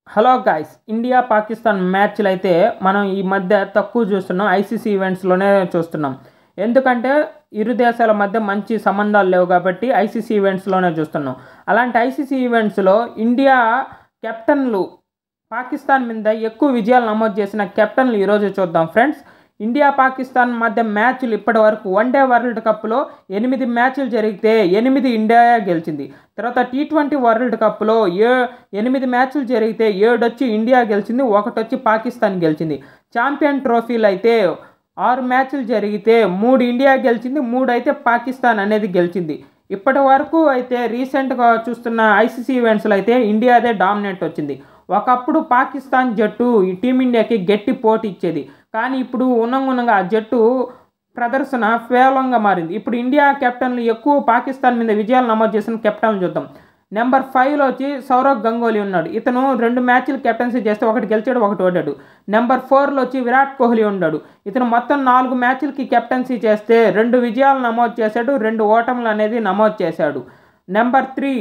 Hello guys, India Pakistan మ్యాచ్లు అయితే మనం ఈ మధ్య తక్కువ చూస్తున్నాం. ఐసీసీ ఈవెంట్స్లోనే చూస్తున్నాం. ఎందుకంటే ఇరు దేశాల మధ్య మంచి సంబంధాలు లేవు కాబట్టి ఐసీసీ ఈవెంట్స్లోనే చూస్తున్నాం. అలాంటి ఐసీసీ ఈవెంట్స్లో ఇండియా కెప్టెన్లు పాకిస్తాన్ మీద ఎక్కువ విజయాలు నమోదు చేసిన కెప్టెన్లు ఈరోజు చూద్దాం ఫ్రెండ్స్. ఇండియా పాకిస్తాన్ మధ్య మ్యాచ్లు ఇప్పటి వరకు వన్డే వరల్డ్ కప్లో 8 మ్యాచ్లు జరిగితే 8 ఇండియా గెలిచింది. తర్వాత T20 వరల్డ్ కప్లో 8 మ్యాచ్లు జరిగితే 7 వచ్చి ఇండియా గెలిచింది, 1 వచ్చి పాకిస్తాన్ గెలిచింది. ఛాంపియన్ ట్రోఫీలు అయితే 6 మ్యాచ్లు జరిగితే 3 ఇండియా గెలిచింది, 3 అయితే పాకిస్తాన్ అనేది గెలిచింది. ఇప్పటి వరకు అయితే రీసెంట్గా చూస్తున్న ఐసీసీ ఈవెంట్స్లో అయితే ఇండియాదే డామినేట్ వచ్చింది. ఒకప్పుడు పాకిస్తాన్ జట్టు టీమిండియాకి గట్టి పోటీ ఇచ్చేది, కానీ ఇప్పుడు ఉన్నంగా ఆ జట్టు ప్రదర్శన ఫేలంగా మారింది. ఇప్పుడు ఇండియా కెప్టెన్లు ఎక్కువ పాకిస్తాన్ మీద విజయాలు నమోదు చేసిన కెప్టెన్లు చూద్దాం. నెంబర్ 5లో వచ్చి సౌరవ్ గంగూలీ ఉన్నాడు. ఇతను 2 మ్యాచ్లు కెప్టెన్సీ చేస్తే 1 గెలిచాడు, 1 ఓడాడు. నెంబర్ 4లో వచ్చి విరాట్ కోహ్లీ ఉన్నాడు. ఇతను మొత్తం 4 మ్యాచ్లకి కెప్టెన్సీ చేస్తే 2 విజయాలు నమోదు చేశాడు, 2 ఓటములు అనేది నమోదు చేశాడు. నెంబర్ 3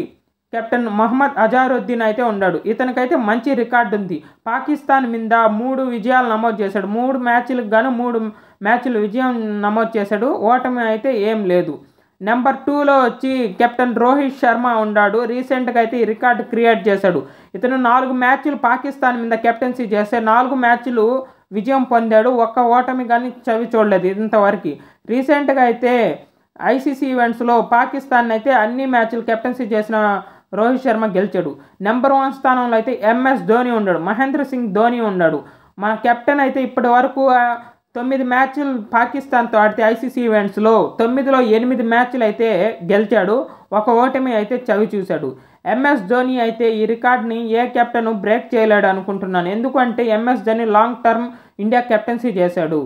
కెప్టెన్ మహమ్మద్ అజారుద్దీన్ అయితే ఉన్నాడు. ఇతనికైతే మంచి రికార్డు ఉంది. పాకిస్తాన్ మీద 3 విజయాలు నమోదు చేశాడు. 3 మ్యాచ్లకు గాను 3 మ్యాచ్లు విజయం నమోదు చేశాడు, ఓటమి అయితే ఏం లేదు. నెంబర్ 2లో వచ్చి కెప్టెన్ రోహిత్ శర్మ ఉన్నాడు. రీసెంట్గా అయితే ఈ రికార్డు క్రియేట్ చేశాడు. ఇతను 4 మ్యాచ్లు పాకిస్తాన్ మీద కెప్టెన్సీ చేస్తే 4 మ్యాచ్లు విజయం పొందాడు, 1 ఓటమి కానీ చవి చూడలేదు ఇంతవరకు. రీసెంట్గా అయితే ఐసీసీ ఈవెంట్స్లో పాకిస్తాన్ అయితే అన్ని మ్యాచ్లు కెప్టెన్సీ చేసిన రోహిత్ శర్మ గెలిచాడు. నెంబర్ 1 స్థానంలో అయితే MS ధోని ఉన్నాడు, మహేంద్ర సింగ్ ధోని ఉన్నాడు. మన కెప్టెన్ అయితే ఇప్పటి వరకు 9 మ్యాచ్లు పాకిస్తాన్తో ఆడితే ఐసీసీ ఈవెంట్స్లో 9లో 8 మ్యాచ్లు అయితే గెలిచాడు, 1 ఓటమి అయితే చవి చూశాడు. MS ధోని అయితే ఈ రికార్డ్ని ఏ కెప్టెన్ బ్రేక్ చేయలేడు అనుకుంటున్నాను. ఎందుకంటే MS Dhoni long term India captaincy చేశాడు.